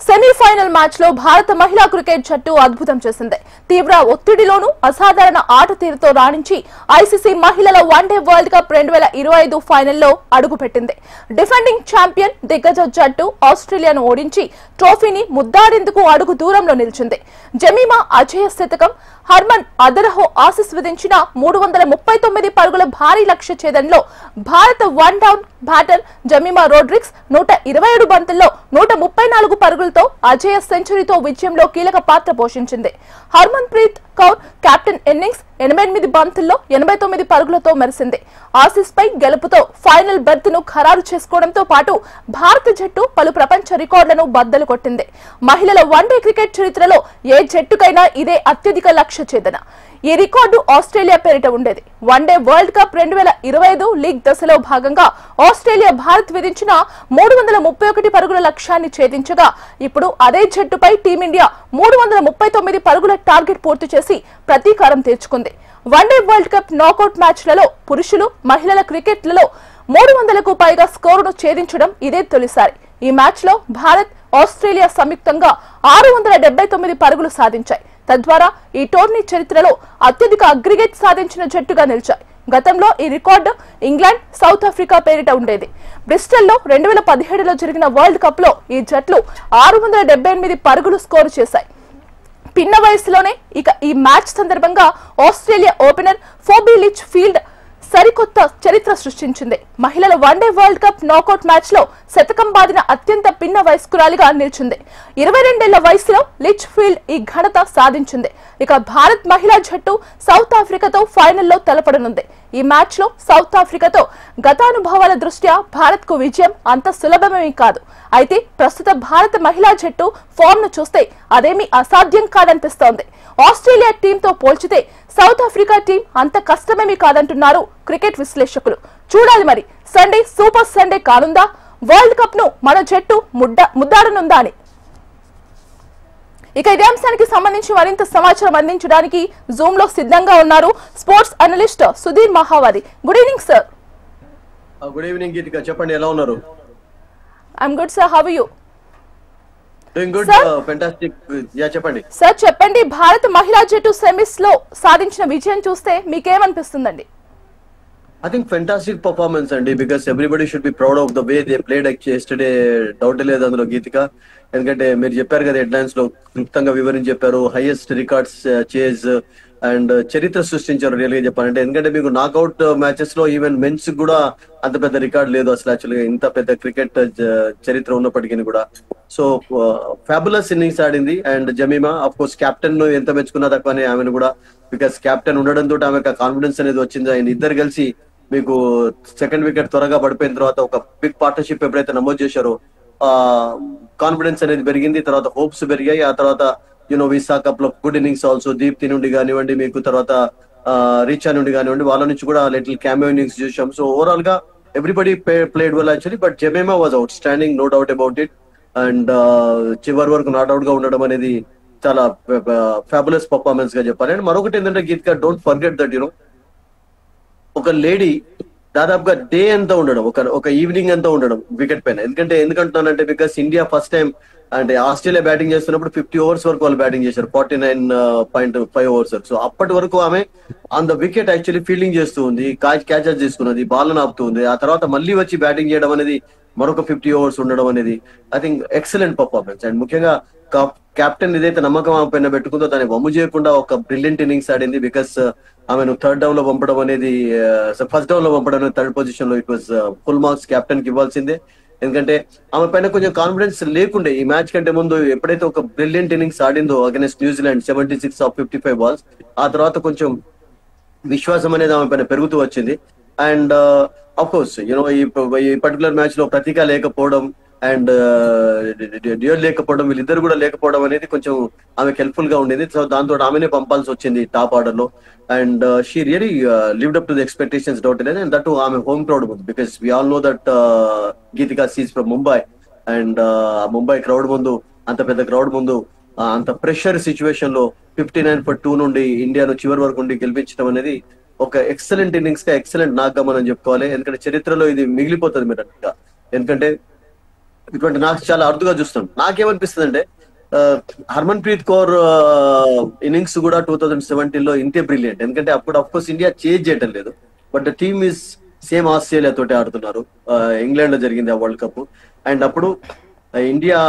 Semifinal match లో భారత మహిళా క్రికెట్ జట్టు అద్భుతం చేసింది. తీవ్ర ఒత్తిడిలోనూ అసాధారణ ఆట తీరుతో రాణించి ఐసీసీ మహిళల వన్డే వరల్డ్ కప్ 2025 ఫైనల్లో అడుగుపెట్టింది. డిఫెండింగ్ ఛాంపియన్ దిగ్గజ జట్టు ఆస్ట్రేలియాను ఓడించి ట్రోఫీని ముద్దాడేందుకు అడుగు దూరంలో నిలిచింది. జమీమా అజేయ శతకం, హర్మన్ అదరహో ఆసీస్ విధించిన 339 పరుగుల భారీ లక్ష్య ఛేదనలో భారత one down batter Jemimah Rodrigues 127 బంతుల్లో 134 పరుగులతో అజేయ సెంచరీతో విజయంలో కీలక పాత్ర పోషించింది. హర్మన్ ప్రీత్ కౌర్ కెప్టెన్ ఇన్నింగ్స్ 88 బంతుల్లో 89 పరుగులతో మెరిసింది. ఆసీస్ పై గెలుపుతో ఫైనల్ బెర్త్ ను ఖరారు చేసుకోవడంతో పాటు భారత జట్టు పలు ప్రపంచ రికార్డులను బద్దలు కొట్టింది. మహిళల వన్డే క్రికెట్ చరిత్రలో ఏ జట్టుకైనా ఇదే అత్యధిక లక్ష్య ఛేదన. ఈ రికార్డు ఆస్ట్రేలియా పేరిట ఉండేది. వన్డే వరల్డ్ కప్ 2025 లీగ్ దశలో భాగంగా ఆస్ట్రేలియా భారత్ విధించిన 331 పరుగుల లక్ష్యాన్ని ఛేదించగా ఇప్పుడు అదే జట్టుపై టీమిండియా 339 పరుగుల టార్గెట్ పూర్తి చేసి ప్రతీకారం తీర్చుకుంది. వన్డే వరల్డ్ కప్ నాకౌట్ మ్యాచ్లలో పురుషులు, మహిళల క్రికెట్లలో 300కు పైగా స్కోరును ఛేదించడం ఇదే తొలిసారి. ఈ మ్యాచ్ లో భారత్, ఆస్ట్రేలియా సంయుక్తంగా 679 పరుగులు సాధించాయి. తద్వారా ఈ టోర్నీ చరిత్రలో అత్యధిక అగ్రిగేట్ సాధించిన జట్టుగా నిలిచాయి. గతంలో ఈ రికార్డు ఇంగ్లాండ్, సౌత్ ఆఫ్రికా పేరిట ఉండేది. బ్రిస్టల్లో 2017లో జరిగిన వరల్డ్ కప్ లో ఈ జట్లు 678 పరుగులు స్కోరు చేశాయి. పిన్న వయసులోనే ఇక ఈ మ్యాచ్ సందర్భంగా ఆస్ట్రేలియా ఓపెనర్ ఫోబీ లిచ్ ఫీల్డ్ సరికొత్త చరిత్ర సృష్టించింది. మహిళల one day world cup knockout match లో శతకం బాదిన అత్యంత పిన్న వయస్కురాలిగా నిలిచింది. 22 ఏళ్ల వయసులో లిచ్ ఫీల్డ్ ఈ ఘనత సాధించింది. ఇక భారత్ మహిళా జట్టు సౌత్ ఆఫ్రికాతో ఫైనల్లో తలపడనుంది. ఈ మ్యాచ్ లో సౌత్ ఆఫ్రికాతో గతానుభవాల దృష్ట్యా భారత్ కు విజయం అంత సులభమేమీ కాదు. అయితే ప్రస్తుత భారత మహిళా జట్టు ఫామ్ ను చూస్తే అదేమీ అసాధ్యం కాదనిపిస్తోంది. ఆస్ట్రేలియా టీంతో పోల్చితే సౌత్ ఆఫ్రికా టీం అంత కష్టమేమీ కాదంటున్నారు క్రికెట్ విశ్లేషకులు. చూడాలి మరి సండే సూపర్ సండే కానుందా, వరల్డ్ కప్ ను మన జట్టు ముద్దాడనుందా అని. ఇక ఇదే అంశానికి సంబంధించి మరింత సమాచారం అందించడానికి జూమ్ లో సిద్ధంగా ఉన్నారు sports analyst Sudheer Mahavari. Good evening sir. Good evening Geethika, చెప్పండి ఎలా ఉన్నారు? I'm good sir, how are you? Doing good, fantastic. Yeah చెప్పండి సార్. చెప్పండి, భారత మహిళా జట్టు సెమీస్ లో సాధించిన విజయం చూస్తే మీకేమనిపిస్తుందండి? I think fantastic performance అండి, because everybody should be proud of the way they played yesterday. Doubt లేదు అందులో గీతిక. ఎందుకంటే మీరు చెప్పారు కదా, హెడ్లైన్స్ లో క్లుప్తంగా వివరించి చెప్పారు. హైయెస్ట్ రికార్డ్స్ చేజ్ అండ్ చరిత్ర సృష్టించారు రియల్ గా చెప్పాలంటే. ఎందుకంటే మీకు నాకౌట్ మ్యాచెస్ లో ఈవెన్ మెన్స్ కూడా అంత పెద్ద రికార్డ్ లేదు అసలు యాక్చువల్గా, ఇంత పెద్ద క్రికెట్ చరిత్ర ఉన్నప్పటికీ కూడా. సో ఫ్యాబులస్ ఇన్నింగ్స్ ఆడింది. And Jemimah of course captain ను ఎంత మెచ్చుకున్నా తక్కువనే ఆమెను కూడా, బికాస్ కెప్టెన్ ఉండడంతో ఆమెకు కాన్ఫిడెన్స్ అనేది వచ్చింది. ఆయన ఇద్దరు కలిసి మీకు సెకండ్ వికెట్ త్వరగా పడిపోయిన తర్వాత ఒక బిగ్ పార్ట్నర్షిప్ ఎప్పుడైతే నమోదు చేశారో కాన్ఫిడెన్స్ అనేది పెరిగింది. తర్వాత హోప్స్ పెరిగాయి. ఆ తర్వాత విశాఖప్ లో గుడ్ ఇన్నింగ్స్ ఆల్సో దీప్తి నుండి కానివ్వండి, మీకు తర్వాత రీచా నుండి కానివ్వండి, వాళ్ళ నుంచి కూడా లిటిల్ క్యామియో ఇన్నింగ్స్ చూసాం. సో ఓవరాల్ గా everybody played well actually, but Jemimah was outstanding, no doubt about it. And చివరి వరకు నాట్ అవుట్ గా ఉండడం అనేది చాలా ఫ్యాబులస్ పర్ఫార్మెన్స్ గా చెప్పాలి. అండ్ మరొకటి ఏంటంటే గీత్కా, డోంట్ ఫర్గెట్ దట్ ఒక లేడీ దాదాపుగా డే అంతా ఉండడం, ఒక ఈవినింగ్ అంతా ఉండడం వికెట్ పైన. ఎందుకంటున్నానంటే బికాస్ ఇండియా ఫస్ట్ టైం అంటే ఆస్ట్రేలియా బ్యాటింగ్ చేస్తున్నప్పుడు 50 ఓవర్స్ వరకు వాళ్ళు బ్యాటింగ్ చేశారు, 49.5 ఓవర్స్. సో అప్పటి వరకు ఆమె on the wicket actually fielding చేస్తూ ఉంది, క్యాచెస్ తీసుకున్నది, బాల్ ఆపుతూ ఉంది. ఆ తర్వాత మళ్ళీ వచ్చి బ్యాటింగ్ చేయడం అనేది, మరొక 50 ఓవర్స్ ఉండడం అనేది I think excellent performance. And ముఖ్యంగా కెప్టెన్ ఏదైతే నమ్మకం ఆమె పైన పెట్టుకుందో దాన్ని వమ్ము చేయకుండా ఒక బ్రిలియంట్ ఇన్నింగ్స్ ఆడింది. బికాస్ ఆమెను థర్డ్ డౌన్ లో పంపడం అనేది, ఫస్ట్ డౌన్ లో పంపడం అనేది, థర్డ్ పొజిషన్ లో it was full marks captain కి ఇవ్వాల్సిందే. ఎందుకంటే ఆమె పైన కొంచెం కాన్ఫిడెన్స్ లేకుండే ఈ మ్యాచ్ కంటే ముందు. ఎప్పుడైతే ఒక బ్రిలియంట్ ఇన్నింగ్స్ ఆడిందో అగైన్స్ న్యూజిలాండ్ 76 ఆఫ్ 55 బాల్స్, ఆ తర్వాత కొంచెం విశ్వాసం అనేది ఆమె పైన పెరుగుతూ వచ్చింది. అండ్ ఆఫ్ కోర్స్ ఈ పర్టికులర్ మ్యాచ్ లో ప్రతీక లేకపోవడం అండ్ డ్యూయల్ లేకపోవడం, వీళ్ళిద్దరు కూడా లేకపోవడం అనేది కొంచెం ఆమెకు హెల్ప్ఫుల్ గా ఉండేది. సో దాంతో ఆమెనే పంపాల్సి వచ్చింది టాప్ ఆర్డర్ లో. And she really lived up to the expectations, doubt లేదు. అండ్ దట్ ఆమె హోమ్ క్రౌడ్ ముందు, because we all know that Geetika sees from Mumbai. And Mumbai crowd ముందు, అంత పెద్ద క్రౌడ్ ముందు, అంత ప్రెషర్ సిచ్యువేషన్ లో 59 for 2 నుండి ఇండియాను చివరి వరకు ఉండి గెలిపించడం అనేది ఒక ఎక్సలెంట్ ఇన్నింగ్స్ గా, ఎక్సలెంట్ నాక్ గా మనం చెప్పుకోవాలి. ఎందుకంటే చరిత్రలో ఇది మిగిలిపోతుంది మీరు అన్నట్టుగా. ఎందుకంటే ఇటువంటి నాకు చాలా అరుదుగా చూస్తాం. నాకేమనిపిస్తుంది అంటే హర్మన్ ప్రీత్ కౌర్ ఇన్నింగ్స్ కూడా 2017 లో ఇంతే బ్రిలియంట్. ఎందుకంటే అప్పుడు అఫ్ కోర్స్ ఇండియా చేంజ్ చేయడం లేదు, but the team is same Australia తోటి ఆడుతున్నారు. ఇంగ్లాండ్ లో జరిగింది ఆ వరల్డ్ కప్. అండ్ అప్పుడు ఇండియా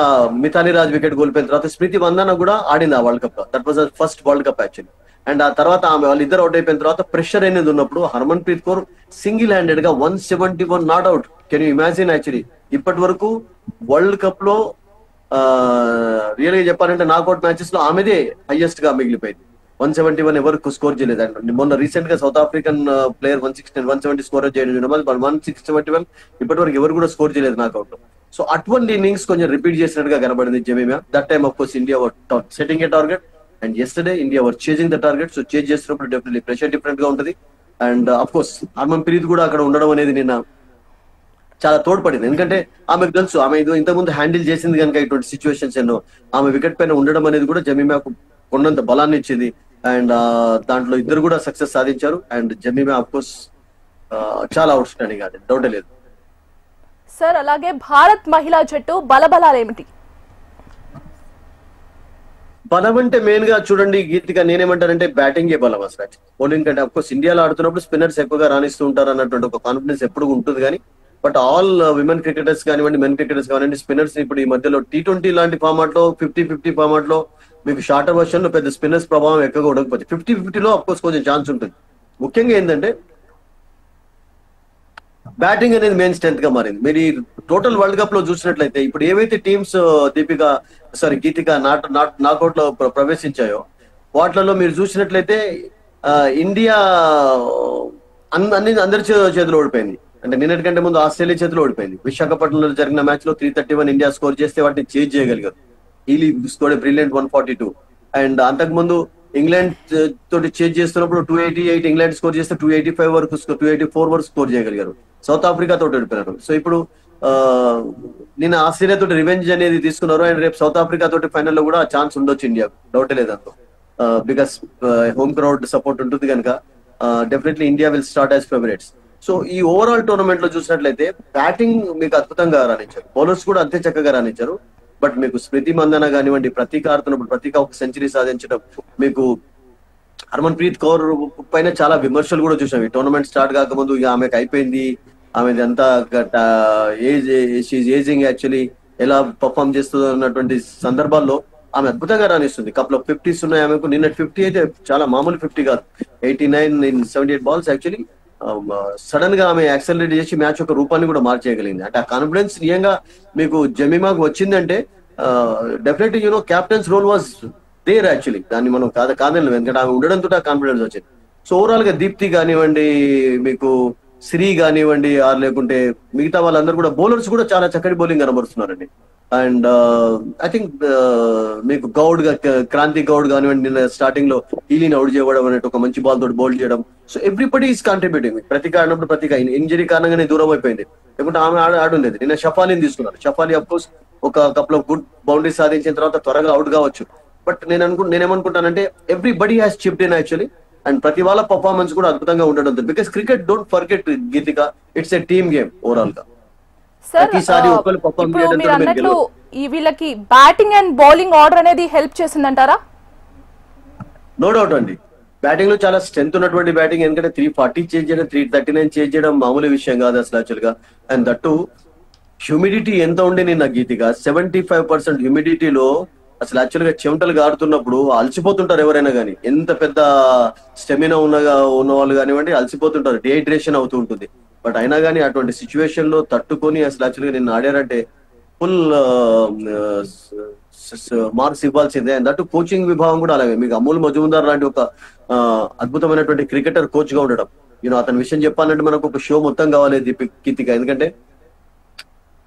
మిథాలీ రాజ్ వికెట్ కోల్పోయిన తర్వాత స్మృతి మందాన కూడా ఆడింది ఆ వరల్డ్ కప్ లో. That was first world cup actually. And ఆ తర్వాత ఆమె వాళ్ళిద్దరు అవుట్ అయిపోయిన తర్వాత ప్రెషర్ అనేది ఉన్నప్పుడు హర్మన్ ప్రీత్ కౌర్ సింగిల్ హ్యాండెడ్ గా 171 not out. Can you imagine? Actually ఇప్పటి వరకు వరల్డ్ కప్ లో రియల్ గా చెప్పాలంటే నాకౌట్ మ్యాచెస్ లో ఆమెదే హైయెస్ట్ గా మిగిలిపోయింది. 171 ఎవరు స్కోర్ చేయలేదు. అండ్ మొన్న రీసెంట్ గా సౌత్ ఆఫ్రికన్ ప్లేయర్ 170 స్కోర్ చేయడం 161 ఇప్పటి వరకు ఎవరు కూడా స్కోర్ చేయలేదు నాకౌట్ లో. సో అటువంటి ఇన్నింగ్స్ కొంచెం రిపీట్ చేసినట్టుగా కనబడింది Jemimah. That time of course India setting A target and yesterday India were chasing the target. So change చేసినప్పుడు డెఫినెట్లీ ప్రెషర్ డిఫరెంట్ గా ఉంటుంది. And of course Harman Preet కూడా అక్కడ ఉండడం అనేది నిన్న చాలా తోడ్పడింది. ఎందుకంటే ఆమెకు తెలుసు, ఆమె ఇంతకుముందు హ్యాండిల్ చేసింది కనుక ఇటువంటి సిచ్యువేషన్స్ ఎన్నో. ఆమె వికెట్ పైన ఉండడం అనేది కూడా జమీమాకు కొండంత బలాన్ని ఇచ్చింది. అండ్ దాంట్లో ఇద్దరు కూడా సక్సెస్ సాధించారు. అండ్ జమీమా అఫ్ కోర్స్ చాలా అవుట్ స్టాండింగ్, అది డౌట్ లేదు. సార్ అలాగే భారత్ మహిళా జట్టు బలబలాలేమిటి? బలం అంటే మెయిన్ గా చూడండి గీతిక, నేనేమంటానంటే బ్యాటింగ్ ఏ బలం అసలు. బౌలింగ్ కంటే అఫ్ కోర్స్ ఇండియాలో ఆడుతున్నప్పుడు స్పిన్నర్స్ ఎక్కువగా రాణిస్తూ ఉంటారు అన్నటువంటి ఒక కాన్ఫిడెన్స్ ఎప్పుడు ఉంటుంది. కానీ బట్ ఆల్ విమెన్ క్రికెటర్స్ కానివ్వండి, మెన్ క్రికెటర్స్ కానివ్వండి, స్పిన్నర్స్ ఇప్పుడు ఈ మధ్యలో T20 లాంటి ఫార్మాట్ లో 50-50 ఫార్మాట్ లో మీకు షార్టర్ వర్షన్ లో పెద్ద స్పిన్నర్స్ ప్రభావం ఎక్కువగా ఉండకపోతే 50-50 లో అఫ్ కోర్స్ కొంచెం ఛాన్స్ ఉంటుంది. ముఖ్యంగా ఏంటంటే బ్యాటింగ్ అనేది మెయిన్ స్ట్రెంత్ గా మారింది. మీరు ఈ టోటల్ వరల్డ్ కప్ లో చూసినట్లయితే ఇప్పుడు ఏవైతే టీమ్స్ గీతిక నాకౌట్ లో ప్రవేశించాయో వాటిలలో మీరు చూసినట్లయితే ఇండియా అందరి చేతిలో ఓడిపోయింది. అంటే నిన్నటి కంటే ముందు ఆస్ట్రేలియా చేతిలో ఓడిపోయింది. విశాఖపట్నంలో జరిగిన మ్యాచ్ లో 331 ఇండియా స్కోర్ చేస్తే వాటిని చేంజ్ చేయగలిగారు. Healy score brilliant 142. అండ్ అంతకుముందు ఇంగ్లాండ్ తోటి చేంజ్ చేస్తున్నప్పుడు 288 ఇంగ్లాండ్ స్కోర్ చేస్తే 285 వరకు 284 వరకు స్కోర్ చేయగలిగారు. సౌత్ ఆఫ్రికా తోటి ఓడిపోయినారు. సో ఇప్పుడు నిన్న ఆస్ట్రేలియా తోటి రివెంజ్ అనేది తీసుకున్నారు. అండ్ రేపు సౌత్ ఆఫ్రికా తోటి ఫైనల్ లో కూడా ఛాన్స్ ఉండొచ్చు ఇండియా, డౌట్ లేదు అందులో. బికాస్ హోమ్ క్రౌడ్ సపోర్ట్ ఉంటుంది కనుక definitely India will start as favourites. So ఈ ఓవరాల్ టోర్నమెంట్ లో చూసినట్లయితే బ్యాటింగ్ మీకు అద్భుతంగా రాణించారు, బౌలర్స్ కూడా అంతే చక్కగా రాణించారు. బట్ మీకు స్మృతి మందన కానివ్వండి, ప్రతీక ఆడుతున్నప్పుడు ప్రతీక ఒక సెంచరీ సాధించడం, మీకు హర్మన్ ప్రీత్ కౌర్ పైన చాలా విమర్శలు కూడా చూసాం. ఈ టోర్నమెంట్ స్టార్ట్ కాకముందు ఆమెకు అయిపోయింది, ఆమెది అంతా ఏజింగ్ యాక్చువల్లీ ఎలా పర్ఫామ్ చేస్తుంది అన్నటువంటి సందర్భాల్లో ఆమె అద్భుతంగా రాణిస్తుంది. కప్ లో 50s ఉన్నాయి ఆమెకు. నిన్న 50 అయితే చాలా మామూలు 50 కాదు, 89 in 78 balls యాక్చువల్లీ. సడన్ గా ఆమె యాక్సలరేట్ చేసి మ్యాచ్ యొక్క రూపాన్ని కూడా మార్చేయగలిగింది. అంటే ఆ కాన్ఫిడెన్స్ నిజంగా మీకు జమీమాకు వచ్చిందంటే definitely captain's role was there actually. దాన్ని మనం కాదనలేము, ఎందుకంటే ఆమె ఉండడంతో ఆ కాన్ఫిడెన్స్ వచ్చింది. సో ఓవరాల్ గా దీప్తి కానివ్వండి, మీకు శ్రీ కానివ్వండి, లేకుంటే మిగతా వాళ్ళందరూ కూడా బౌలర్స్ కూడా చాలా చక్కటి బౌలింగ్ కనబరుస్తున్నారండి. అండ్ ఐ థింక్ మీకు క్రాంతి గౌడ్ కానివ్వండి, నిన్న స్టార్టింగ్ లో హీలీని అవుట్ చేయడం అనేది ఒక మంచి బాల్ తోటి బౌల్ చేయడం. So everybody is contributing. Pratika ఆడినప్పుడు ప్రతిక ఇంజరీ కారణంగానే దూరం అయిపోయింది, లేకుంటే ఆమె ఆడుండేది. నిన్న షఫాలీని తీసుకున్నారు. షఫాలీ అఫ్ కోర్స్ ఒక కప్ లో గుడ్ బౌండరీ సాధించిన తర్వాత త్వరగా అవుట్ కావచ్చు. బట్ నేనేమనుకుంటానంటే everybody has chipped in actually. And ప్రతి వాళ్ళ పర్ఫార్మెన్స్ కూడా అద్భుతంగా ఉండడం. Because cricket don't forget Geethika, it's a team game overall గా. ఇప్పుడు మీరు అన్నట్లు ఈ వీళ్ళకి బ్యాటింగ్ అండ్ బౌలింగ్ ఆర్డర్ అనేది హెల్ప్ చేసిందంటారా? నో డౌట్ అండి, బ్యాటింగ్ లో చాలా స్ట్రెంత్ ఉన్నటువంటి బ్యాటింగ్. ఎందుకంటే 340 చేంజ్ చేయడం, 339 చేంజ్ చేయడం మామూలు విషయం కాదు అసలు యాక్చువల్ గా. అండ్ దట్టు హ్యూమిడిటీ ఎంత ఉండే నిన్న గీతిక, 75% హ్యూమిడిటీలో అసలు యాక్చువల్ గా చెమటలు గారుతున్నప్పుడు అలసిపోతుంటారు ఎవరైనా కానీ. ఎంత పెద్ద స్టెమినా ఉన్న వాళ్ళు కానివ్వండి అలసిపోతుంటారు, డిహైడ్రేషన్ అవుతూ ఉంటుంది. బట్ అయినా కానీ అటువంటి సిచ్యువేషన్ లో తట్టుకొని అసలు యాక్చువల్ గా నిన్న ఆడారంటే ఫుల్ మార్క్స్ ఇవ్వాల్సిందే. అండ్ దట్టు కోచింగ్ విభాగం కూడా అలాగే. మీకు అమూల్ మజుందార్ లాంటి ఒక అద్భుతమైనటువంటి క్రికెటర్ కోచ్ గా ఉండడం, అతని విషయం చెప్పాలంటే మనకు ఒక షో మొత్తం కావాలి గీతిక. ఎందుకంటే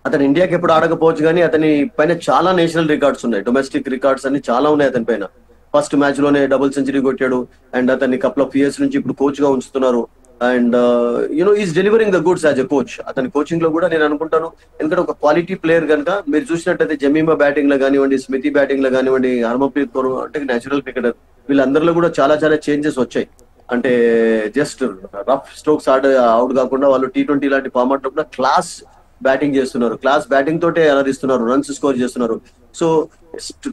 అతను ఇండియాకి ఎప్పుడు ఆడకపోవచ్చు కానీ అతని పైన చాలా నేషనల్ రికార్డ్స్ ఉన్నాయి, డొమెస్టిక్ రికార్డ్స్ అన్ని చాలా ఉన్నాయి అతని పైన. ఫస్ట్ మ్యాచ్ లోనే డబుల్ సెంచరీ కొట్టాడు. అండ్ అతన్ని కపుల్ ఆఫ్ ఇయర్స్ నుంచి ఇప్పుడు కోచ్ గా ఉంచుతున్నారు. And is delivering the goods as a coach. అతని కోచింగ్ లో కూడా నేను అనుకుంటాను, ఎందుకంటే ఒక క్వాలిటీ ప్లేయర్ కనుక. మీరు చూసినట్టయితే జమీమా బ్యాటింగ్ లో కానివ్వండి, స్మితి బ్యాటింగ్ లో కానివ్వండి, హర్మన్ప్రీత్ కౌర్ అంటే నేచురల్ క్రికెటర్, వీళ్ళందరిలో కూడా చాలా చాలా చేంజెస్ వచ్చాయి. అంటే జస్ట్ రఫ్ స్ట్రోక్స్ అవుట్ కాకుండా వాళ్ళు T20 లాంటి ఫార్మాట్ లో కూడా క్లాస్ బ్యాటింగ్ చేస్తున్నారు, క్లాస్ బ్యాటింగ్ తోటే అలరిస్తున్నారు, రన్స్ స్కోర్ చేస్తున్నారు. సో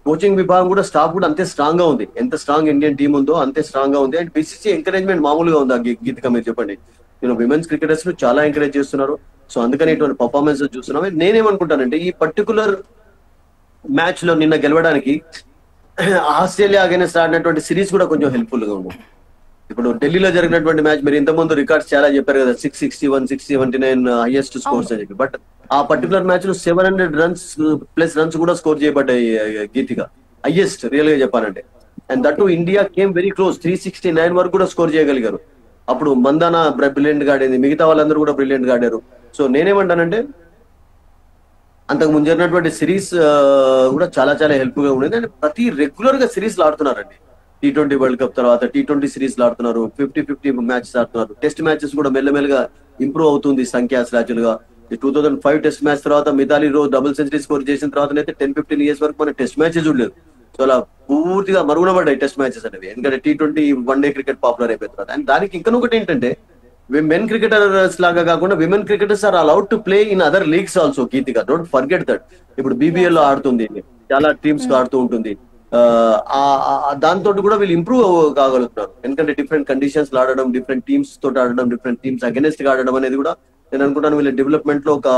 కోచింగ్ విభాగం కూడా, స్టాఫ్ కూడా అంతే స్ట్రాంగ్ గా ఉంది. ఎంత స్ట్రాంగ్ ఇండియన్ టీం ఉందో అంతే స్ట్రాంగ్ గా ఉంది. అండ్ బీసీసీ ఎంకరేజ్మెంట్ మామూలుగా ఉందా గీతిక, మీరు చెప్పండి. విమెన్స్ క్రికెటర్స్ ను చాలా ఎంకరేజ్ చేస్తున్నారు. సో అందుకని ఇటువంటి పర్ఫార్మెన్స్ చూస్తున్నాం. నేనేమనుకుంటానంటే ఈ పర్టికులర్ మ్యాచ్ లో నిన్న గెలవడానికి ఆస్ట్రేలియా అగైనెస్ట్ ఆడినటువంటి సిరీస్ కూడా కొంచెం హెల్ప్ఫుల్ గా ఉంది. ఇప్పుడు ఢిల్లీలో జరిగినటువంటి మ్యాచ్ మీరు ఇంతకుముందు రికార్డ్స్ చాలా చెప్పారు కదా, 661, 679 హైయెస్ట్ స్కోర్స్ అని చెప్పి. బట్ ఆ పర్టికులర్ మ్యాచ్ లో 700 రన్స్ ప్లస్ రన్స్ కూడా స్కోర్ చేయబడ్డాయి గీతిక, హైయెస్ట్ రియల్ గా చెప్పాలంటే. And that India came very close, 369 వరకు కూడా స్కోర్ చేయగలిగారు. అప్పుడు మందాన బ్రిలియంట్ గా ఆడింది, మిగతా వాళ్ళందరూ కూడా బ్రిలియంట్ గా ఆడారు. సో నేనేమంటానంటే అంతకు ముందు జరిగినటువంటి సిరీస్ కూడా చాలా చాలా హెల్ప్ గా ఉండేది. అండ్ ప్రతి రెగ్యులర్ గా సిరీస్ ఆడుతున్నారండి. T20 వరల్డ్ కప్ తర్వాత T20 సిరీస్ ఆడుతున్నారు, 50-50 మ్యాచెస్ ఆడుతున్నారు. టెస్ట్ మ్యాచెస్ కూడా మెల్లమెల్లగా ఇంప్రూవ్ అవుతుంది సంఖ్య. యాక్చువల్ గా 2005 టెస్ట్ మ్యాచ్ తర్వాత Mithali rose double century score చేసిన తర్వాత అయితే 10-15 ఇయర్స్ వరకు మన టెస్ట్ మ్యాచెస్ చూడలేదు. సో అలా పూర్తిగా మరుగున పడ్డాయి టెస్ట్ మ్యాచెస్ అనేవి, ఎందుకంటే T20 one day cricket popular అయిపోయిన తర్వాత. అండ్ దానికి ఇంకొకటి ఏంటంటే మెన్ క్రికెటర్స్ లాగా కాకుండా women cricketers are allowed to play in other leagues also. Geetika, don't forget that. ఇప్పుడు BBL లో ఆడుతుంది, చాలా టీమ్స్ ఆడుతూ ఉంటుంది. దాంతో కూడా వీళ్ళు ఇంప్రూవ్ కాగలుగుతారు. ఎందుకంటే డిఫరెంట్ కండిషన్స్ ఆడడం, డిఫరెంట్ టీమ్స్ తోటి ఆడడం, డిఫరెంట్ టీమ్స్ అగెనెస్ట్ గా ఆడడం అనేది కూడా నేను అనుకుంటాను వీళ్ళ డెవలప్మెంట్ లో ఒక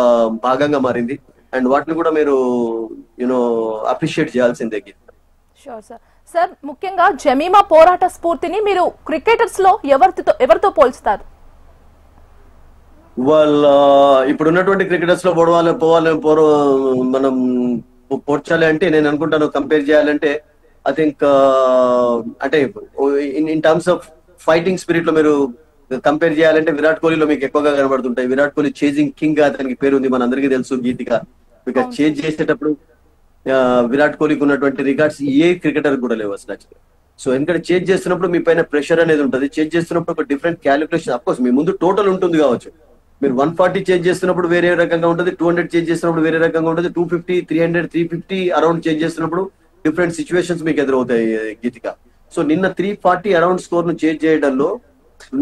భాగంగా మారింది. అండ్ వాటిని కూడా మీరు అప్రిషియేట్ చేయాల్సిందే. Sure sir. సార్, ముఖ్యంగా జమీమా పోరాట స్ఫూర్తిని మీరు క్రికెటర్స్ లో ఎవరితో పోల్చుతారు? వాళ్ళ ఇప్పుడున్నటువంటి క్రికెటర్స్ లో మనం పోర్చాలి అంటే నేను అనుకుంటాను, కంపేర్ చేయాలంటే ఐ థింక్ అంటే in terms of fighting spirit లో మీరు కంపేర్ చేయాలంటే విరాట్ కోహ్లీలో మీకు ఎక్కువగా కనబడుతుంటాయి. విరాట్ కోహ్లీ చేజింగ్ కింగ్ గా అతనికి పేరు ఉంది, మన అందరికీ తెలుసు గీతిక. బికాస్ చేజ్ చేసేటప్పుడు విరాట్ కోహ్లీకి ఉన్నటువంటి రికార్డ్స్ ఏ క్రికెటర్ కూడా లేవు అసలు. సో ఎందుకంటే చేజ్ చేస్తున్నప్పుడు మీ పైన ప్రెషర్ అనేది ఉంటుంది. చేజ్ చేస్తున్నప్పుడు ఒక డిఫరెంట్ క్యాలిక్యులేషన్, అఫ్ కోర్స్ మీ ముందు టోటల్ ఉంటుంది కావచ్చు. మీరు 140 చేంజ్ చేస్తున్నప్పుడు వేరే రకంగా ఉంటుంది, 200 చేంజ్ చేస్తున్నప్పుడు వేరే రకంగా ఉంటుంది, 250, 300, 350 అరౌండ్ చేంజ్ చేస్తున్నప్పుడు డిఫరెంట్ సిచ్యువేషన్స్ మీకు ఎదురవుతాయి గీతిక. సో నిన్న 340 అరౌండ్ స్కోర్ ను చేంజ్ చేయడంలో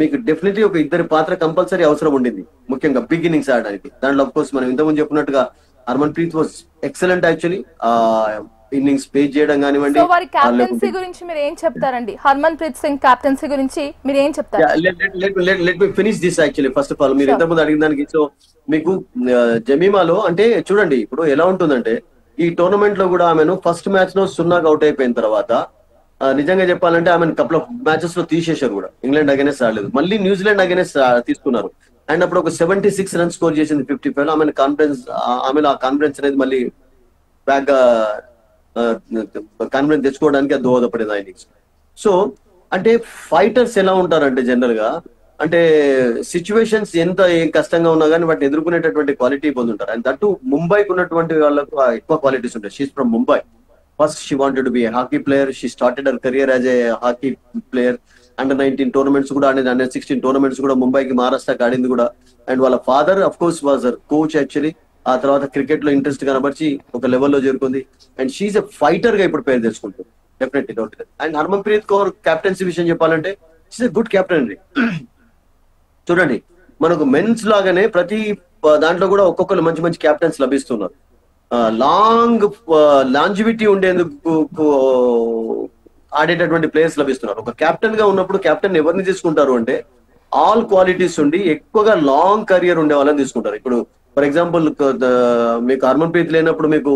మీకు డెఫినెట్లీ ఒక ఇద్దరి పాత్ర కంపల్సరీ అవసరం ఉండింది, ముఖ్యంగా బిగ్ ఇన్నింగ్స్ ఆడడానికి. దాంట్లో అఫ్ కోర్స్ మనం ఇంతకుముందు చెప్పినట్టుగా Harman Preet was excellent actually. Innings pay చేయడం కానివ్వండి. వారి కెప్టెన్సీ గురించి మీరు ఏం చెప్తారండి? హర్మన్ ప్రీత్ సింగ్ కెప్టెన్సీ గురించి మీరు ఏం చెప్తారు? Let me finish this actually. First of all మీరు ఇంతకుముందు అడిగిన దానికి, సో మీకు జమీమాలో అంటే చూడండి ఇప్పుడు ఎలా ఉంటుందంటే, ఈ టోర్నమెంట్ లో కూడా ఆమెను ఫస్ట్ మ్యాచ్ లో 0కి అవుట్ అయిపోయిన తర్వాత నిజంగా చెప్పాలంటే ఆమెను కపుల్ ఆఫ్ మ్యాచెస్ లో తీసేశారు కూడా. ఇంగ్లాండ్ అగైనెస్ట్ ఆడలేదు, మళ్ళీ న్యూజిలాండ్ అగైనెస్ట్ తీసుకున్నారు. అండ్ అప్పుడు ఒక 76 రన్స్ స్కోర్ చేసింది 55 లో. ఆమెలో ఆ కాన్ఫిడెన్స్ అనేది మళ్ళీ బ్యాక్ గా కాన్ఫిడెన్స్ తెచ్చుకోవడానికి అది దోహదపడింది ఆ ఇన్నింగ్స్. సో అంటే ఫైటర్స్ ఎలా ఉంటారంటే జనరల్ గా, అంటే సిచ్యువేషన్స్ ఎంత కష్టంగా ఉన్నా కానీ వాటిని ఎదుర్కొనేటటువంటి క్వాలిటీ పొందుంటారు. అండ్ దట్టు ముంబైకి ఉన్నటువంటి వాళ్ళకు ఎక్కువ క్వాలిటీస్ ఉంటాయి. She's from Mumbai. First she wanted to be A hockey player. She started her career as a hockey player. Under-19 tournaments కూడా ఆడింది, అండర్-16 టోర్నమెంట్స్ కూడా ముంబైకి, మహారాష్ట్రకి ఆడింది కూడా. అండ్ వాళ్ళ father of course was her coach actually. ఆ తర్వాత క్రికెట్ లో ఇంట్రెస్ట్ కనబర్చి ఒక లెవెల్లో చేరుకుంది. అండ్ షీఈ్ ఎ ఫైటర్ గా ఇప్పుడు పేరు తెచ్చుకుంటుంది డెఫినెట్లీ, డౌట్ లేదు. అండ్ హర్మన్ ప్రీత్ కౌర్ కెప్టెన్సీ విషయం చెప్పాలంటే షీఈ్ ఎ గుడ్ కెప్టెన్ అండి. చూడండి మనకు మెన్స్ లాగానే ప్రతి దాంట్లో కూడా ఒక్కొక్కరు మంచి మంచి కెప్టెన్స్ లభిస్తున్నారు. లాంజివిటీ ఉండేందుకు ఆడేటటువంటి ప్లేయర్స్ లభిస్తున్నారు. ఒక కెప్టెన్ గా ఉన్నప్పుడు కెప్టెన్ ఎవరిని తీసుకుంటారు అంటే ఆల్ క్వాలిటీస్ ఉండి ఎక్కువగా లాంగ్ కెరియర్ ఉండే వాళ్ళని తీసుకుంటారు. ఇప్పుడు ఫర్ ఎగ్జాంపుల్ మీకు హర్మన్ ప్రీత్ లేనప్పుడు మీకు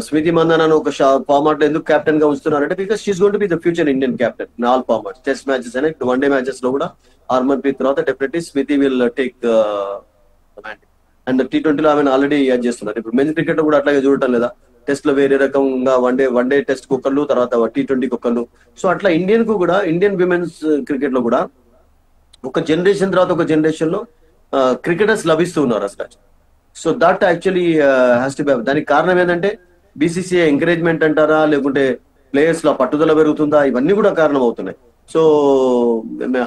స్మృతి మందన ఒక ఫార్మాట్ ఎందుకు కెప్టెన్ గా ఉంచుతున్నారంటే because she's going to be the future Indian captain in all formats. Test matches అనే వన్ డే మ్యాచెస్ లో కూడా హర్మన్ ప్రీత్ తర్వాత definitely Smriti will take and T20 లో ఆమె ఆల్రెడీ యాడ్ చేస్తున్నారు. ఇప్పుడు మెన్స్ క్రికెట్ లో కూడా అట్లాగే చూడటం లేదా, టెస్ట్ లో వేరే రకంగా వన్ డే టెస్ట్ కుక్కర్లు, తర్వాత T20 కుక్కర్లు. సో అట్లా ఇండియన్ విమెన్స్ క్రికెట్ లో కూడా ఒక జనరేషన్ తర్వాత ఒక జనరేషన్ లో క్రికెటర్స్ లభిస్తూ ఉన్నారు అసలు. So that actually has to be. దానికి కారణం ఏంటంటే BCCI ఎంకరేజ్మెంట్ అంటారా, లేకుంటే ప్లేయర్స్ లో పట్టుదల పెరుగుతుందా, ఇవన్నీ కూడా కారణం అవుతున్నాయి. So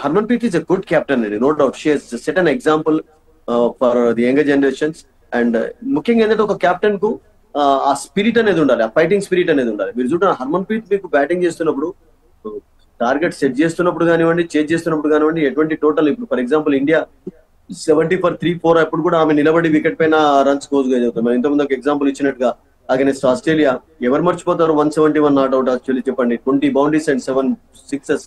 Harmanpreet is a good captain అండి, no doubt. She has set an example for the younger generations. And ముఖ్యంగా ఏంటంటే ఒక కెప్టెన్ కు ఆ స్పిరిట్ అనేది ఉండాలి, ఆ ఫైటింగ్ స్పిరిట్ అనేది ఉండాలి. మీరు చూడండి హర్మన్ ప్రీత్ మీకు బ్యాటింగ్ చేస్తున్నప్పుడు, టార్గెట్ సెట్ చేస్తున్నప్పుడు కానివ్వండి, చేజ్ చేస్తున్నప్పుడు కానివ్వండి, ఎటువంటి టోటల్ ఇప్పుడు ఫర్ ఎగ్జాంపుల్ ఇండియా 70 for 3-4 అప్పుడు కూడా ఆమె నిలబడి వికెట్ పైన రన్స్ స్కోర్ చదువుతాం. మనం ఇంతకుముందు ఒక ఎగ్జాంపుల్ ఇచ్చినట్టుగా అగైన్స్ ఆస్ట్రేలియా ఎవరు మర్చిపోతారు 171 నాట్ అవుట్ యాక్చువల్లీ చెప్పండి 20 boundaries and 7 sixes.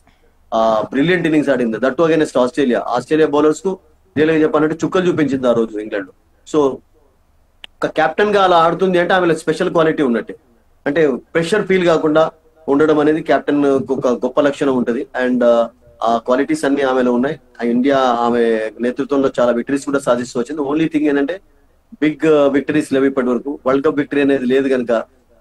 Brilliant innings ఆడింది దట్టు అగైన్స్ ఆస్ట్రేలియా బౌలర్స్ కు రియల్ గా చెప్పాలంటే చుక్కలు చూపించింది ఆ రోజు ఇంగ్లాండ్. సో ఒక కెప్టెన్ గా అలా ఆడుతుంది అంటే ఆమెలో స్పెషల్ క్వాలిటీ ఉన్నట్టే. అంటే ప్రెషర్ ఫీల్ కాకుండా ఉండడం అనేది కెప్టెన్ ఒక గొప్ప లక్షణం ఉంటది. అండ్ ఆ క్వాలిటీస్ అన్ని ఆమెలో ఉన్నాయి. ఇండియా ఆమె నేతృత్వంలో చాలా విక్టరీస్ కూడా సాధిస్తూ వచ్చింది. ఓన్లీ థింగ్ ఏంటంటే బిగ్ విక్టరీస్ లేవు ఇప్పటి వరకు. వరల్డ్ కప్ విక్టరీ అనేది లేదు కనుక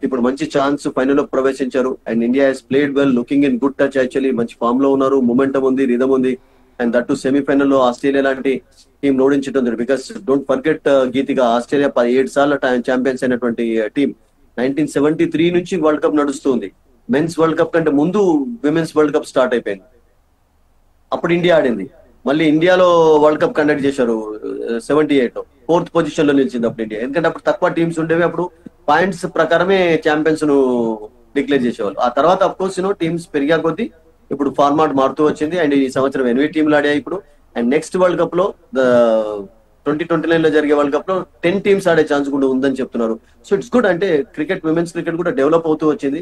ఇప్పుడు మంచి ఛాన్స్ ఫైనల్ లో ప్రవేశించారు. And India has played well, looking in good touch actually. మంచి ఫామ్ లో ఉన్నారు, మొమెంటం ఉంది, రిధమ్ ఉంది. అండ్ దట్టు సెమీఫైనల్ లో ఆస్ట్రేలియా లాంటి టీం ఓడించడం. Because don't forget Geetiga Australia 17 సార్లు ఛాంపియన్స్ అయినటువంటి టీం. 1973 నుంచి వరల్డ్ కప్ నడుస్తుంది. మెన్స్ వరల్డ్ కప్ కంటే ముందు విమెన్స్ వరల్డ్ కప్ స్టార్ట్ అయిపోయింది. అప్పుడు ఇండియా ఆడింది. మళ్ళీ ఇండియాలో వరల్డ్ కప్ కండక్ట్ చేశారు 78 లో. 4th పొజిషన్ లో నిలిచింది అప్పుడు ఇండియా. ఎందుకంటే అప్పుడు తక్కువ టీమ్స్ ఉండేవి. అప్పుడు పాయింట్స్ ప్రకారమే ఛాంపియన్స్ ను డిక్లేర్ చేసేవాళ్ళు. ఆ తర్వాత అఫ్ కోర్స్ టీమ్స్ పెరిగా కొద్దీ ఇప్పుడు ఫార్మాట్ మారుతూ వచ్చింది. అండ్ ఈ సంవత్సరం 8 టీంలు ఆడాయి ఇప్పుడు. అండ్ నెక్స్ట్ వరల్డ్ కప్ లో 2029 లో జరిగే వరల్డ్ కప్ లో 10 టీమ్స్ ఆడే ఛాన్స్ కూడా ఉందని చెప్తున్నారు. So it's good. అంటే క్రికెట్, విమెన్స్ క్రికెట్ కూడా డెవలప్ అవుతూ వస్తుంది.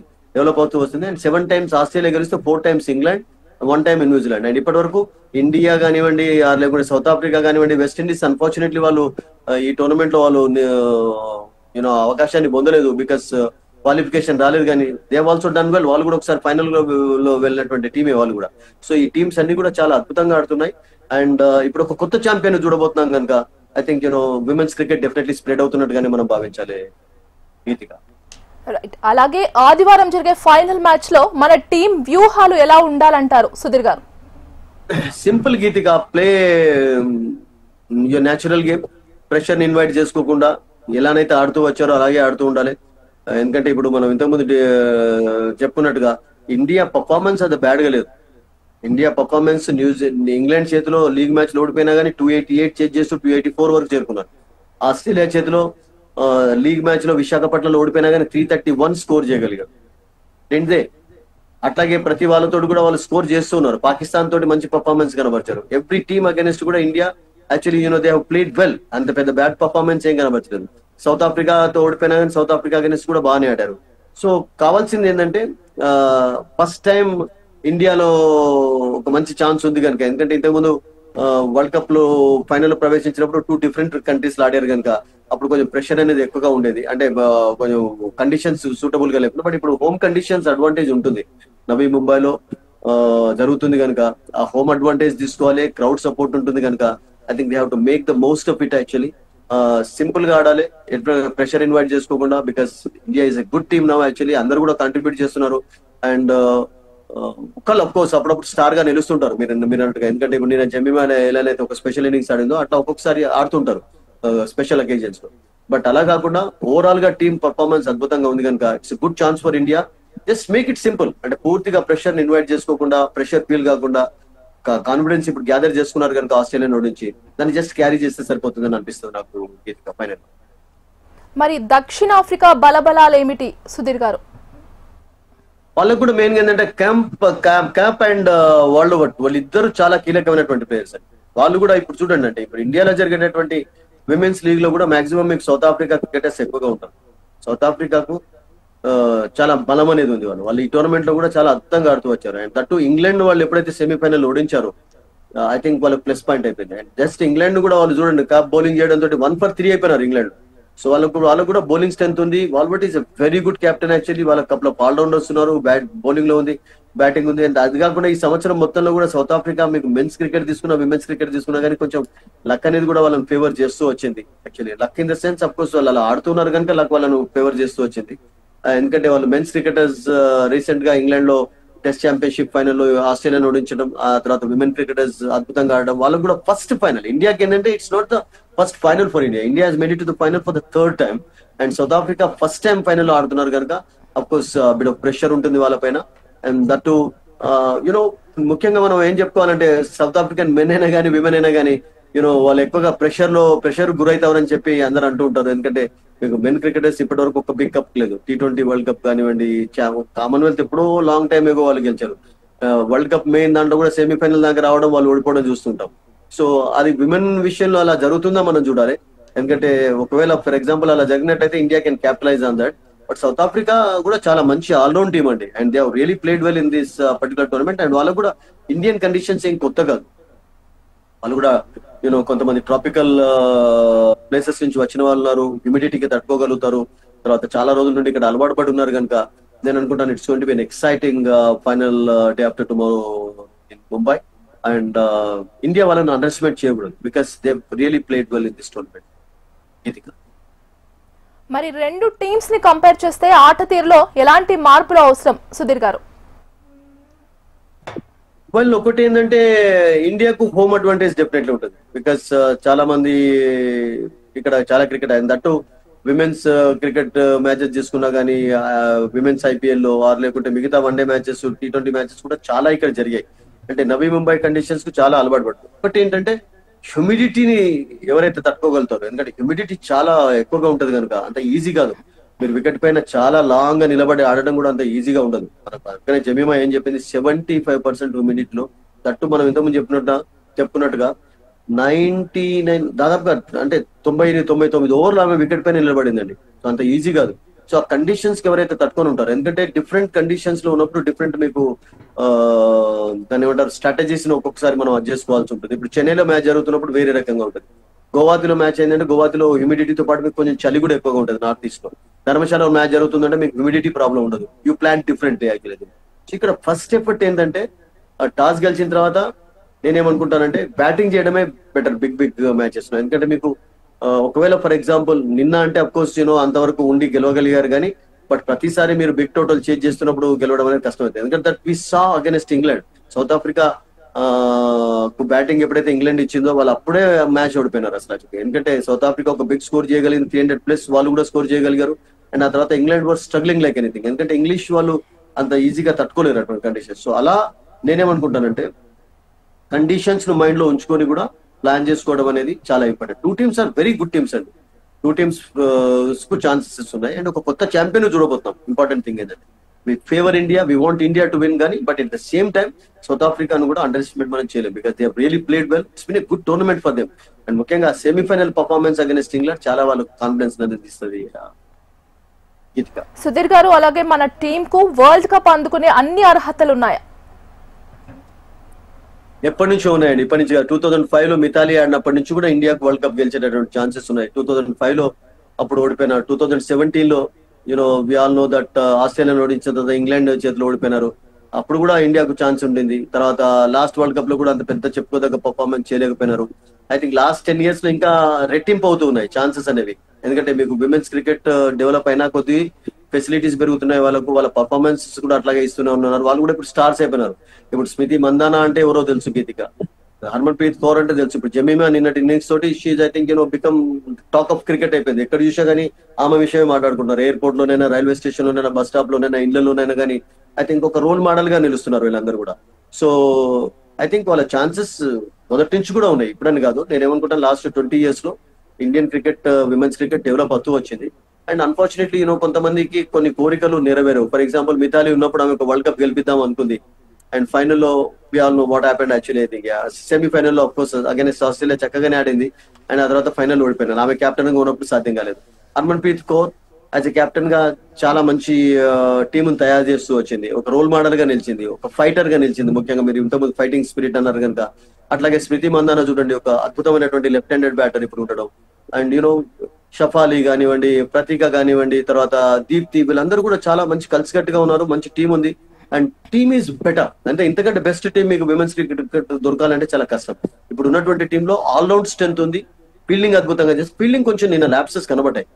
అండ్ 7 times ఆస్ట్రేలియా గెలిస్తే 4 times England, 1 time New Zealand. And ఇప్పటి వరకు ఇండియా కానివ్వండి, లేకుంటే సౌత్ ఆఫ్రికా కానివ్వండి, వెస్టిండీస్ అన్ఫార్చునేట్లీ వాళ్ళు ఈ టోర్నమెంట్ లో వాళ్ళు అవకాశాన్ని పొందలేదు. బికాస్ క్వాలిఫికేషన్ రాలేదు. కానీ దే ఆల్సో డన్ వెల్. వాళ్ళు కూడా ఒకసారి ఫైనల్ లో వెళ్ళినటువంటి టీమే వాళ్ళు కూడా. సో ఈ టీమ్స్ అన్ని కూడా చాలా అద్భుతంగా ఆడుతున్నాయి. అండ్ ఇప్పుడు ఒక కొత్త ఛాంపియన్ చూడబోతున్నాం కనుక I think women's cricket definitely spread అవుతున్నట్టుగానే మనం భావించాలి గీతిక. రైట్. అలాగే ఆదివారం జరిగే ఫైనల్ మ్యాచ్ లో మన టీం వ్యూహాలు ఎలా ఉండాలంటారు Sudheer garu? Simple Geetika, play your natural game. Pressure ని ఇన్వైట్ చేసుకోకుండా ఎలానైతే ఆడుతూ వచ్చారో అలాగే ఆడుతూ ఉండాలి. ఎందుకంటే ఇప్పుడు మనం ఇంతకుముందు చెప్పుకున్నట్టుగా ఇండియా పర్ఫార్మెన్స్ అది బ్యాడ్ గా లేదు. ఇండియా పర్ఫార్మెన్స్ ఇంగ్లాండ్ చేతిలో లీగ్ మ్యాచ్ ఓడిపోయినా కానీ 288 చేజ్ చేస్తూ 284 వరకు చేరుకున్నారు. ఆస్ట్రేలియా చేతిలో లీగ్ మ్యాచ్ లో విశాఖపట్నంలో ఓడిపోయినా కానీ 331 స్కోర్ చేయగలిగారు. రెండే. అట్లాగే ప్రతి వాళ్ళతో కూడా వాళ్ళు స్కోర్ చేస్తూ ఉన్నారు. పాకిస్తాన్ తోటి మంచి పర్ఫార్మెన్స్ కనబరిచారు. ఎవ్రీ టీమ్ అగైనెస్ట్ కూడా India actually they have played well. అంత పెద్ద బ్యాడ్ పర్ఫార్మెన్స్ ఏం కనబరచలేదు. సౌత్ ఆఫ్రికాతో ఓడిపోయినా కానీ సౌత్ ఆఫ్రికా అగైనెస్ట్ కూడా బాగానే ఆడారు. సో కావాల్సింది ఏంటంటే ఫస్ట్ టైం ఇండియాలో ఒక మంచి ఛాన్స్ ఉంది కనుక. ఎందుకంటే ఇంతకుముందు వరల్డ్ కప్ లో ఫైనల్ ప్రవేశించినప్పుడు 2 different కంట్రీస్ ఆడారు కనుక అప్పుడు కొంచెం ప్రెషర్ అనేది ఎక్కువగా ఉండేది. అంటే కొంచెం కండిషన్స్ సూటబుల్ గా లేకుండా. బట్ ఇప్పుడు హోమ్ కండిషన్స్ అడ్వాంటేజ్ ఉంటుంది. నవీ ముంబైలో జరుగుతుంది కనుక ఆ హోమ్ అడ్వాంటేజ్ తీసుకోవాలి. క్రౌడ్ సపోర్ట్ ఉంటుంది కనుక I think they have to make the most of it. Actually simple గా ఆడాలి, ప్రెషర్ ఇన్వైట్ చేసుకోకుండా. Because India is a good team now. Actually అందరూ కూడా కాంట్రిబ్యూట్ చేస్తున్నారు. అండ్ ఒకళ్ళు అఫ్ కోర్స్ అప్పుడప్పుడు స్టార్ గా నిలుస్తుంటారు మీరు అన్నట్టుగా. ఎందుకంటే ఇప్పుడు నేను జమీమా ఎలానైతే ఒక స్పెషల్ ఇన్నింగ్స్ ఆడిందో అట్లా ఒక్కొక్కసారి ఆడుతుంటారు స్పెషల్ అకేజన్స్ లో. బట్ అలా కాకుండా ఓవరాల్ గా టీమ్ పర్ఫార్మెన్స్ అద్భుతంగా ఉంది కనుక it's good chance for India. Just make it simple. అంటే పూర్తిగా ప్రెషర్ ని ఇన్వైట్ చేసుకోకుండా, ప్రెషర్ ఫీల్ కాకుండా కాన్ఫిడెన్స్ ఇప్పుడు గ్యాదర్ చేసుకున్నారు కనుక ఆస్ట్రేలియా నుంచి దాన్ని జస్ట్ క్యారీ చేస్తే సరిపోతుందని అనిపిస్తుంది నాకు గీతిక ఫైనల్. మరి దక్షిణాఫ్రికా బలబలాలు ఏమిటి సుధీర్ గారు? వాళ్ళకు కూడా మెయిన్ గా ఏంటంటే క్యాంప్ అండ్ వాళ్ళిద్దరు చాలా కీలకమైనటువంటి ప్లేయర్స్ అండి. వాళ్ళు కూడా ఇప్పుడు చూడండి, అంటే ఇప్పుడు ఇండియాలో జరిగేటటువంటి విమెన్స్ లీగ్ లో కూడా మాక్సిమం మీకు సౌత్ ఆఫ్రికా క్రికెటర్స్ ఎక్కువగా ఉంటారు. సౌత్ ఆఫ్రికాకు చాలా బలం అనేది ఉంది. వాళ్ళు ఈ టోర్నమెంట్ లో కూడా చాలా అద్భుతంగా ఆడుతూ వచ్చారు. అండ్ దట్టు ఇంగ్లాండ్ వాళ్ళు ఎప్పుడైతే సెమీఫైనల్ ఓడించారో ఐ థింక్ వాళ్ళకి ప్లస్ పాయింట్ అయిపోయింది. అండ్ జస్ట్ ఇంగ్లాండ్ కూడా వాళ్ళు చూడండి కాప్ బౌలింగ్ చేయడం తోటి 1 for 3 అయిపోయినారు ఇంగ్లాండ్. సో వాళ్ళకు కూడా బౌలింగ్ స్ట్రెంత్ ఉంది. Wolvaardt is a very good captain. Actually వాళ్ళ కప్ లో ఆల్రౌండర్స్ ఉన్నారు, బౌలింగ్ లో ఉంది, బ్యాటింగ్ ఉంది. అండ్ అది కాకుండా ఈ సంవత్సరం మొత్తంలో కూడా సౌత్ ఆఫ్రికా మీకు మెన్స్ క్రికెట్ తీసుకున్నా, విమెన్స్ క్రికెట్ తీసుకున్నా కానీ కొంచెం లక్ అనేది కూడా వాళ్ళని ఫేవర్ చేస్తూ వచ్చింది. Actually luck in the sense of course వాళ్ళు అలా ఆడుతున్నారు కనుక లక్ వాళ్ళను ఫేవర్ చేస్తూ వచ్చింది. ఎందుకంటే వాళ్ళు మెన్స్ క్రికెటర్స్ రీసెంట్ గా ఇంగ్లాండ్ లో టెస్ట్ ఛాంపియన్షిప్ ఫైనల్ లో ఆస్ట్రేలియాను ఓడించడం, ఆ తర్వాత విమెన్ క్రికెటర్స్ అద్భుతంగా ఆడడం. వాళ్ళకు కూడా ఫస్ట్ ఫైనల్. ఇండియాకి ఏంటంటే it's not the first final for India. India has made it to the final for the 3rd time. And south Africa first time final లో ఆడుతున్నారు కనుక of course bit of pressure ఉంటుంది వాళ్ళపైన. And that ముఖ్యంగా మనం ఏం చెప్పుకోవాలంటే south African men అయినా కానీ విమెన్ అయినా కానీ వాళ్ళు ఎక్కువగా ప్రెషర్ గురైతారని చెప్పి అందరూ అంటూ ఉంటారు. ఎందుకంటే మీకు మెన్ క్రికెటర్స్ ఇప్పటి వరకు ఒక బిగ్ కప్ లేదు. T20 వరల్డ్ కప్ కానివ్వండి, కామన్వెల్త్ ఎప్పుడో లాంగ్ టైం ఏగో వాళ్ళు గెలిచారు. వరల్డ్ కప్ మెయిన్ దాంట్లో కూడా సెమీఫైనల్ దాకా రావడం, వాళ్ళు ఓడిపోవడం చూస్తుంటాం. సో అది విమెన్ విషయంలో అలా జరుగుతుందా మనం చూడాలి. ఎందుకంటే ఒకవేళ ఫర్ ఎగ్జాంపుల్ అలా జరిగినట్టయితే India can capitalise on that. But South Africa కూడా చాలా మంచి ఆల్రౌండ్ టీమ్ అండి, and they have really played well in this particular tournament. And వాళ్ళకు కూడా ఇండియన్ కండిషన్స్ ఏం కొత్త కాదు. వాళ్ళు కూడా కొంతమంది ట్రాపికల్ ప్లేసెస్ నుంచి వచ్చిన వాళ్ళు ఉన్నారు, హ్యూమిడిటీకి తట్టుకోగలుగుతారు, తర్వాత చాలా రోజుల నుండి ఇక్కడ అలవాటు పడి ఉన్నారు కనుక నేను అనుకుంటాను it's going to be an exciting final day after tomorrow in Mumbai. And India వాళ్ళని అండర్ ఎస్టిమేట్ చేయకూడదు, because they really played well in this tournament. మరి రెండు టీమ్స్ ని కంపేర్ చేస్తే ఆట తీరులో ఎలాంటి మార్పులు అవసరం సుధీర్ గారు? వాళ్ళు ఒకటి ఏంటంటే ఇండియాకు హోమ్ అడ్వాంటేజ్ డెఫినెట్లీ ఉంటుంది, బికాస్ చాలా మంది ఇక్కడ చాలా క్రికెట్ అయింది. దట్టు విమెన్స్ క్రికెట్ మ్యాచెస్ తీసుకున్నా కానీ విమెన్స్ ఐపీఎల్ లో ఆర్ లేకుంటే మిగతా వన్డే మ్యాచెస్, T20 మ్యాచెస్ కూడా చాలా ఇక్కడ జరిగాయి. అంటే నవీ ముంబై కండిషన్స్ కు చాలా అలవాటు పడుతుంది. ఒకటి ఏంటంటే హ్యూమిడిటీని ఎవరైతే తట్టుకోగలుగుతారో, ఎందుకంటే హ్యూమిడిటీ చాలా ఎక్కువగా ఉంటది కనుక అంత ఈజీ కాదు. మీరు వికెట్ పైన చాలా లాంగ్ గా నిలబడి ఆడడం కూడా అంత ఈజీగా ఉండదు. మన జమీమా ఏం చెప్పింది, 75% హ్యూమిడిటీలో, దట్టు మనం ఇంతకుముందు చెప్పుకున్నట్టుగా 99 దాదాపుగా అంటే 90-99 ఓవర్లు ఆమె వికెట్ పైన నిలబడిందండి. సో అంత ఈజీ కాదు. సో ఆ కండిషన్స్ కి ఎవరైతే తట్టుకొని ఉంటారు, ఎందుకంటే డిఫరెంట్ కండిషన్స్ లో ఉన్నప్పుడు డిఫరెంట్ మీకు దాన్ని ఏమంటారు స్ట్రాటజీస్ ని ఒక్కొక్కసారి మనం అడ్జస్ట్ చేసుకోవాల్సి ఉంటుంది. ఇప్పుడు చెన్నైలో మ్యాచ్ జరుగుతున్నప్పుడు వేరే రకంగా ఉంటుంది. గోవాతిలో మ్యాచ్ ఏంటంటే గోవాతిలో హ్యూమిడిటీతో పాటు మీకు కొంచెం చలి కూడా ఎక్కువగా ఉంటుంది నార్త్ ఈస్ట్ లో. ధర్మశాలలో మ్యాచ్ జరుగుతుందంటే మీకు హ్యూమిడిటీ ప్రాబ్లం ఉండదు. You plan different actually. So ఇక్కడ ఫస్ట్ ఎఫర్ట్ ఏంటంటే టాస్ గెలిచిన తర్వాత నేనేమనుకుంటానంటే బ్యాటింగ్ చేయడమే బెటర్ బిగ్ మ్యాచెస్ లో. ఎందుకంటే మీకు ఒకవేళ ఫర్ ఎగ్జాంపుల్ నిన్న అంటే అఫ్ కోర్స్ అంతవరకు ఉండి గెలవగలిగారు కానీ, బట్ ప్రతిసారి మీరు బిగ్ టోటల్ చేంజ్ చేస్తున్నప్పుడు గెలవడం అనేది కష్టం అవుతుంది. ఎందుకంటే that we saw against England. South Africa batting ఎప్పుడైతే ఇంగ్లాండ్ ఇచ్చిందో వాళ్ళు అప్పుడే మ్యాచ్ ఓడిపోయినారు అసలు. ఎందుకంటే సౌత్ ఆఫ్రికా ఒక బిగ్ స్కోర్ చేయగలిగింది, 300+, వాళ్ళు కూడా స్కోర్ చేయగలిగారు. అండ్ ఆ తర్వాత England was struggling like anything, ఎందుకంటే ఇంగ్లీష్ వాళ్ళు అంత ఈజీగా తట్టుకోలేరు అటువంటి కండిషన్స్. సో అలా నేనేమనుకుంటానంటే కండిషన్స్ ను మైండ్ లో ఉంచుకొని కూడా ప్లాన్ చేసుకోవడం అనేది చాలా important. Two teams are very good teams అండి. టూ టీమ్స్ కు ఛాన్సెస్ ఉన్నాయి. అండ్ ఒక కొత్త ఛాంపియన్ చూడబోతున్నాం. ఇంపార్టెంట్ థింగ్ ఏంటంటే we favour India, we want India to win కానీ, but at the same time South ఆఫ్రికాను కూడా అండర్ ఎస్టిమేట్ మనం చేయలేం, because they really played well. It's been a good tournament for them. And ముఖ్యంగా semifinal performance against England చాలా వాళ్ళకు confidence అనేది ఇస్తుంది. సుధీర్ గారు, అలాగే మన టీం కు వరల్డ్ కప్ అందుకునే అన్ని అర్హతలు ఉన్నాయా? ఎప్పటి నుంచో ఉన్నాయండి. ఇప్పటి నుంచి 2005 లో మిథాలీ ఆడినప్పటి నుంచి కూడా ఇండియాకు వరల్డ్ కప్ గెలిచేటటువంటి ఛాన్సెస్ ఉన్నాయి. 2005 లో అప్పుడు ఓడిపోయినారు. 2017 లో we all know that Australia ఓడించిన తర్వాత ఇంగ్లాండ్ చేతిలో ఓడిపోయినారు. అప్పుడు కూడా ఇండియాకు ఛాన్స్ ఉండింది. తర్వాత లాస్ట్ వరల్డ్ కప్ లో కూడా అంత పెద్ద చెప్పుకోదగ్గ పర్ఫార్మెన్స్ చేయలేకపోయినారు. ఐ థింక్ లాస్ట్ 10 years లో ఇంకా రెట్టింపు అవుతూ ఉన్నాయి ఛాన్సెస్ అనేవి. ఎందుకంటే మీకు విమెన్స్ క్రికెట్ డెవలప్ అయినా కొద్ది ఫెసిలిటీస్ పెరుగుతున్నాయి, వాళ్ళ పర్ఫార్మెన్స్ కూడా అట్లాగే ఇస్తూనే ఉన్నారు. వాళ్ళు కూడా ఇప్పుడు స్టార్స్ అయిపోయినారు. ఇప్పుడు స్మృతి మందానా అంటే ఎవరో తెలుసు, గీతిక, హర్మన్ ప్రీత్ కౌర్ అంటే తెలుసు. ఇప్పుడు జమీమా నిన్నటి ఇన్నింగ్స్ తోటి she's I think become talk of cricket అయిపోయింది. ఎక్కడ చూసా కానీ ఆమె విషయమే మాట్లాడుకుంటున్నారు. ఎయిర్పోర్ట్ లోనైనా, రైల్వే స్టేషన్ లోనైనా, బస్ స్టాప్ లోనైనా, ఇళ్లలోనైనా కానీ ఐ థింక్ ఒక రోల్ మోడల్ గా నిలుస్తున్నారు వీళ్ళందరూ కూడా. సో ఐ థింక్ వాళ్ళ ఛాన్సెస్ మొదటి నుంచి కూడా ఉన్నాయి, ఇప్పుడని కాదు. నేనేమనుకుంటాను లాస్ట్ 20 years లో Indian cricket, women's cricket develop అవుతూ వచ్చింది. అండ్ అన్ఫార్చునేట్లీ కొన్ని కోరికలు నెరవేరవు. ఫర్ ఎగ్జాంపుల్ మిథాలీ ఉన్నప్పుడు ఆమె ఒక వరల్డ్ కప్ గెలిపిద్దాం అనుకుంది. అండ్ ఫైనల్లో we all know what happened actually. I think semifinal లో ఆఫ్ కోర్స్ అగైనెస్ట్ ఆస్ట్రేలియా చక్కగానే ఆడింది. అండ్ ఆ తర్వాత ఫైనల్ ఓడిపోయినారు. ఆమె కెప్టెన్ గా ఉన్నప్పుడు సాధ్యం కాలేదు. Harman Preet Kaur as a captain గా చాలా మంచి టీమును తయారు చేస్తూ వచ్చింది. ఒక రోల్ మోడల్ గా నిలిచింది, ఒక ఫైటర్ గా నిలిచింది. ముఖ్యంగా మీరు ఇంతకుముందు ఫైటింగ్ స్పిరిట్ అన్నారు కనుక. అట్లాగే స్మృతి మందానా చూడండి, ఒక అద్భుతమైనటువంటి లెఫ్ట్ హ్యాండెడ్ బ్యాటర్ ఇప్పుడు ఉండడం. అండ్ షఫాలి కానివ్వండి, ప్రతీక కానివ్వండి, తర్వాత దీప్తి, వీళ్ళందరూ కూడా చాలా మంచి కలిసికట్టుగా ఉన్నారు. మంచి టీం ఉంది. And team is better. అంటే ఇంతకంటే బెస్ట్ టీం మీకు విమెన్స్ క్రికెట్ దొరకాలంటే చాలా కష్టం. ఇప్పుడు ఉన్నటువంటి టీంలో ఆల్రౌండ్ స్ట్రెంత్ ఉంది. ఫీల్డింగ్ అద్భుతంగా చేసి, ఫీల్డింగ్ కొంచెం నిన్న ల్యాప్సెస్ కనబడ్డాయి.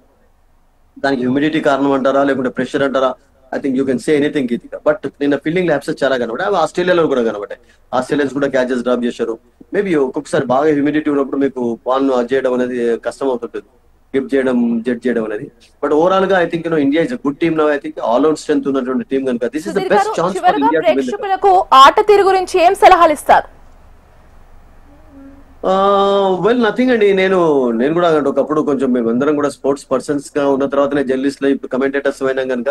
దానికి హ్యూమిడిటీ కారణం అంటారా, లేకుంటే ప్రెషర్ అంటారా, I think you can say anything Geetika. But నిన్న ఫీల్డింగ్ ల్యాప్సెస్ చాలా కనబడ్డాయి. అవి ఆస్ట్రేలియాలో కూడా కనబడ్డాయి. ఆస్ట్రేలియన్స్ కూడా క్యాచెస్ డ్రాప్ చేశారు. మేబీ ఒక్కొక్కసారి బాగా హ్యూమిడిటీ ఉన్నప్పుడు మీకు బాల్ చేయడం అనేది కష్టం అవుతుంటుంది, గిఫ్ట్ చేయడం, జడ్జ్ చేయడం అనేది. బట్ ఓవరాల్ గా I think India is good team now. I think all out strength ఉన్నటువంటి టీమ్ కనుక this is the best chance for India to win. ప్రేక్షకులకు ఆట తీరు గురించి ఏం సలహాలు ఇస్తారు? వెల్ నథింగ్ అండి. నేను కూడా ఒకప్పుడు కొంచెం మేమందరం కూడా స్పోర్ట్స్ పర్సన్స్ గా ఉన్న తర్వాతనే జర్నలిస్ట్ లో ఇప్పుడు కమెంటేటర్స్ అయినా కనుక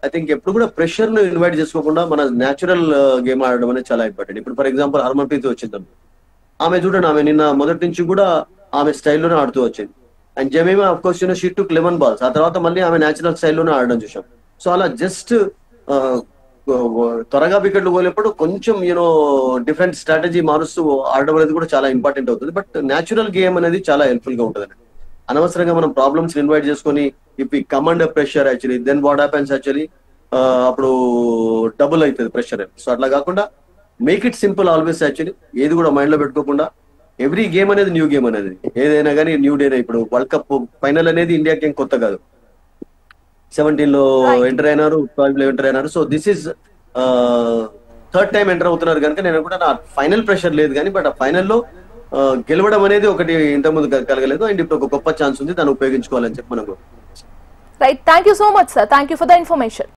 ఐ థింక్ ఎప్పుడు కూడా ప్రెషర్ ను ఇన్వైట్ చేసుకోకుండా మన న్యాచురల్ గేమ్ ఆడడం అనేది చాలా ఇంపార్టెంట్. ఇప్పుడు ఫర్ ఎగ్జాంపుల్ హర్మన్ ప్రీత్ వచ్చింది, ఆమె చూడండి, ఆమె నిన్న మొదటి నుంచి కూడా ఆమె స్టైల్లోనే ఆడుతూ వచ్చింది. And Jemimah of course she took 11 balls. ఆ తర్వాత మళ్ళీ ఆమె నేచురల్ స్టైల్లోనే ఆడడం చూసాం. సో అలా జస్ట్ త్వరగా వికెట్లు పోలేప్పుడు కొంచెం డిఫరెంట్ స్ట్రాటజీ మారుస్తూ ఆడడం అనేది కూడా చాలా ఇంపార్టెంట్ అవుతుంది. బట్ న్యాచురల్ గేమ్ అనేది చాలా హెల్ప్ఫుల్ గా ఉంటుంది. అనవసరంగా మనం ప్రాబ్లమ్స్ ఇన్వైట్ చేసుకొని ఇఫ్ ఈ command pressure actually then what happens actually అప్పుడు డబుల్ అవుతుంది ప్రెషర్. సో అట్లా కాకుండా make it simple always actually, ఏది కూడా మైండ్ లో పెట్టుకోకుండా ఎవ్రీ గేమ్ అనేది న్యూ గేమ్ అనేది, ఏదైనా కానీ న్యూ డేనే. ఇప్పుడు వరల్డ్ కప్ ఫైనల్ అనేది ఇండియాకి ఏం కొత్త కాదు. 17 లో ఎంటర్ అయినారు, 12 లో ఎంటర్ అయినారు. So this is third time enter అవుతున్నారు కనుక నేను కూడా నా ఫైనల్ ప్రెషర్ లేదు కానీ, బట్ ఆ ఫైనల్లో గెలవడం అనేది ఒకటి ఇంతకుముందు కలగలేదు. అండ్ ఇప్పుడు ఒక గొప్ప ఛాన్స్ ఉంది, దాన్ని ఉపయోగించుకోవాలని చెప్పి మనకు. Right, thank you so much sir, thank you for the information.